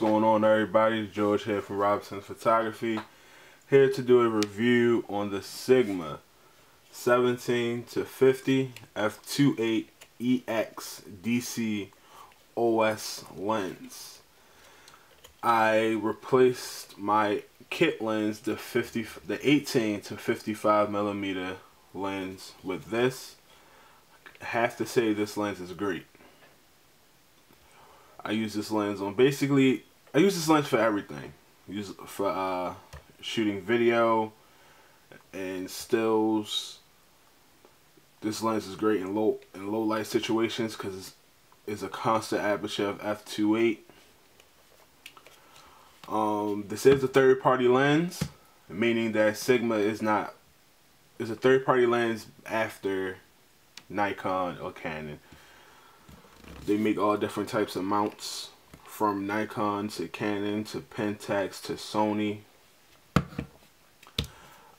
going on, everybody? George here from Robinson Photography, here to do a review on the Sigma 17 to 50 F2.8 EX DC OS lens. I replaced my kit lens, the 18 to 55 millimeter lens, with this. I have to say this lens is great. I use this lens on I use this lens for everything. I use it for shooting video and stills. This lens is great in low light situations because it's a constant aperture of f2.8. This is a third-party lens, meaning that Sigma is a third-party lens after Nikon or Canon. They make all different types of mounts, from Nikon to Canon to Pentax to Sony.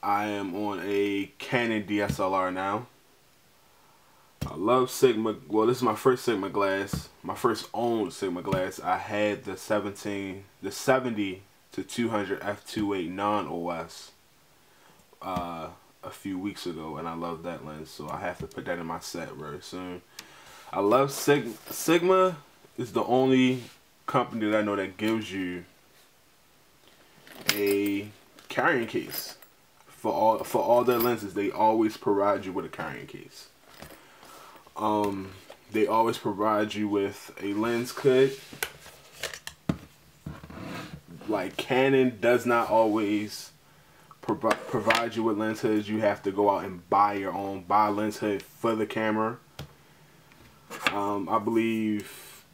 I am on a Canon DSLR now. I love Sigma. Well, this is my first Sigma glass, my first owned Sigma glass. I had the 70 to 200 f2.8 non-OS a few weeks ago, and I love that lens, so I have to put that in my set very soon. I love Sigma is the only company that I know that gives you a carrying case for all their lenses. They always provide you with a carrying case. They always provide you with a lens kit. Like Canon does not always provide you with lens hoods. You have to go out and buy your own, buy a lens hood for the camera. I believe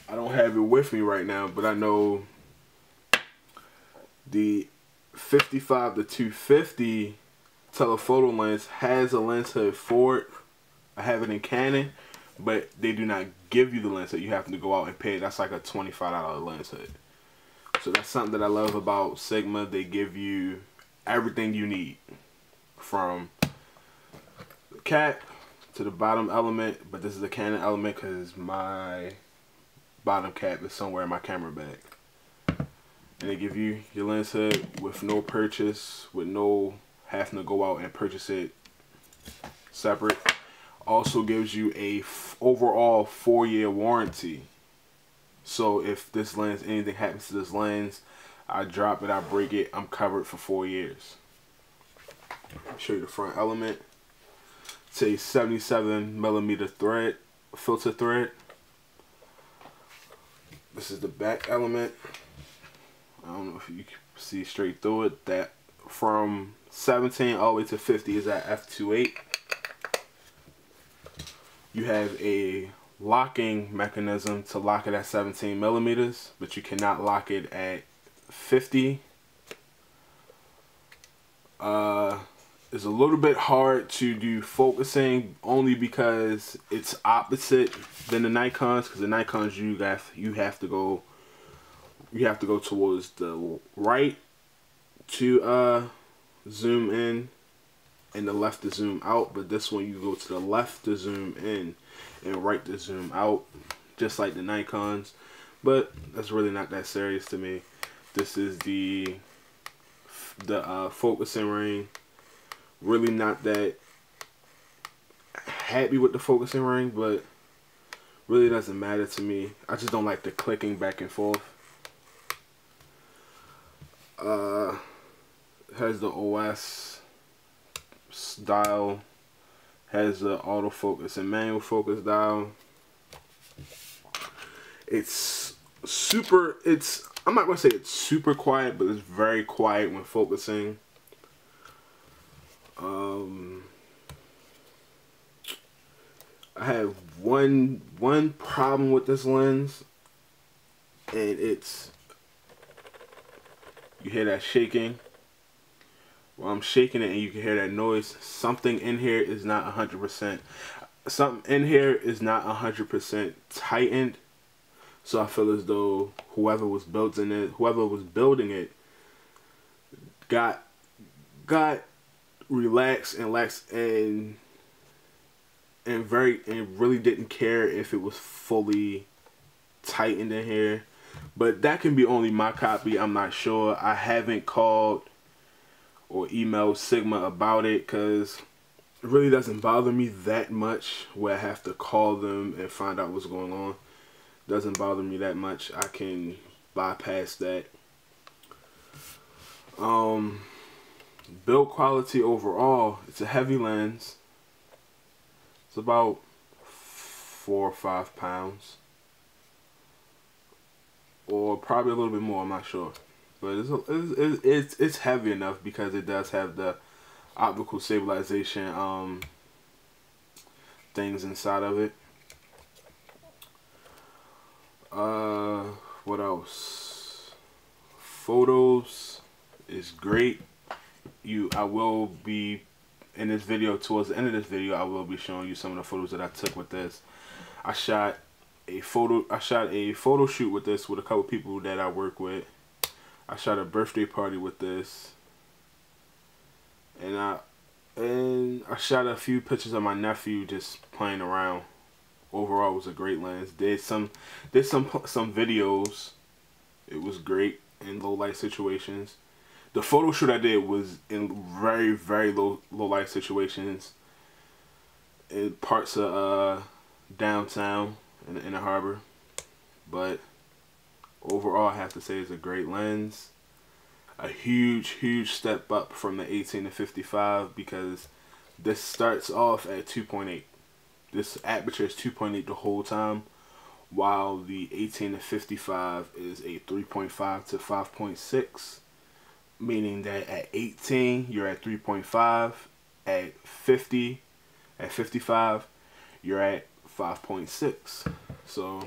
I don't have it with me right now, but I know the 55 to 250 telephoto lens has a lens hood for it. I have it in Canon, but they do not give you the lens hood. You have to go out and pay. That's like a $25 lens hood. So that's something that I love about Sigma. They give you everything you need, from the cap to the bottom element, but this is a Canon element because my bottom cap is somewhere in my camera bag. And they give you your lens hood with no purchase, with no having to go out and purchase it separate. Also gives you a overall 4-year warranty. So if this lens, anything happens to this lens, I drop it, I break it, I'm covered for 4 years. I'll show you the front element. It's a 77 millimeter thread, filter thread. This is the back element. I don't know if you can see straight through it. That from 17 all the way to 50 is at f2.8. You have a locking mechanism to lock it at 17 millimeters, but you cannot lock it at 50. It's a little bit hard to do focusing, only because it's opposite than the Nikons. Because the Nikons, you have to go towards the right to zoom in and the left to zoom out. But this one, you go to the left to zoom in and right to zoom out, just like the Nikons. But that's really not that serious to me. This is the focusing ring. Really not that happy with the focusing ring, but really doesn't matter to me. I just don't like the clicking back and forth. Has the OS dial, has the autofocus and manual focus dial. I'm not gonna say it's super quiet, but it's very quiet when focusing. I have one problem with this lens, and it's, you hear that shaking. Well, I'm shaking it and you can hear that noise. Something in here is not 100%. Something in here is not 100% tightened. So I feel as though whoever was building it got relaxed and lax and really didn't care if it was fully tightened in here, but that can be only my copy. I'm not sure. I haven't called or emailed Sigma about it because it really doesn't bother me that much where I have to call them and find out what's going on. It doesn't bother me that much. I can bypass that. Build quality overall, it's a heavy lens. It's about 4 or 5 pounds, or probably a little bit more, I'm not sure, but it's heavy enough because it does have the optical stabilization things inside of it. What else? Photos is great. I will be in this video, towards the end of this video, I will be showing you some of the photos that I took with this. I shot a photo shoot with this with a couple people that I work with. I shot a birthday party with this, and I shot a few pictures of my nephew just playing around. Overall, it was a great lens. Did some videos. It was great in low light situations. The photo shoot I did was in very low light situations in parts of downtown in the harbor. But overall, I have to say it's a great lens. A huge step up from the 18 to 55 because this starts off at 2.8. This aperture is 2.8 the whole time, while the 18 to 55 is a 3.5 to 5.6. Meaning that at 18 you're at 3.5, at 55 you're at 5.6. So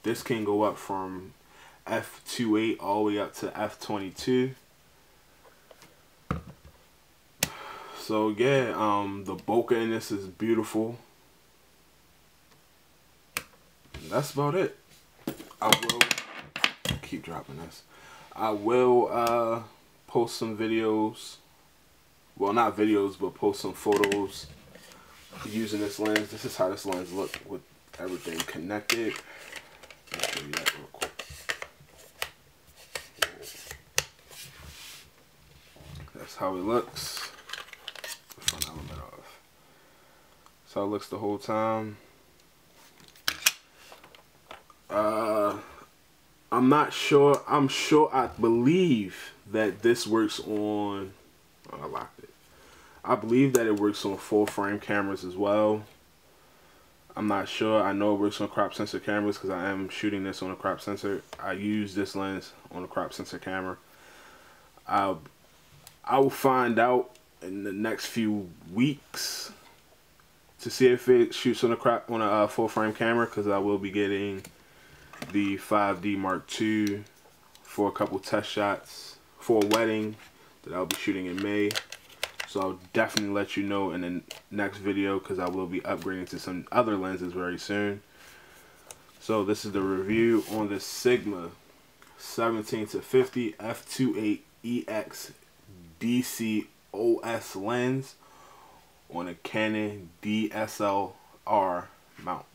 this can go up from F2.8 all the way up to F22. So yeah, the bokeh in this is beautiful. And that's about it. I will keep dropping this. I will post some videos, well, not videos, but post some photos using this lens. This is how this lens looks with everything connected. I'll show you that real quick. That's how it looks. Front element off. That's how it looks the whole time. I'm not sure. I believe that this works on, I locked it. I believe that it works on full frame cameras as well. I'm not sure. I know it works on crop sensor cameras because I am shooting this on a crop sensor. I use this lens on a crop sensor camera. I will find out in the next few weeks to see if it shoots on a full frame camera, because I will be getting the 5D Mark II for a couple test shots for a wedding that I'll be shooting in May. So I'll definitely let you know in the next video, because I will be upgrading to some other lenses very soon. So this is the review on the Sigma 17 to 50 F2.8 EX DC OS lens on a Canon DSLR mount.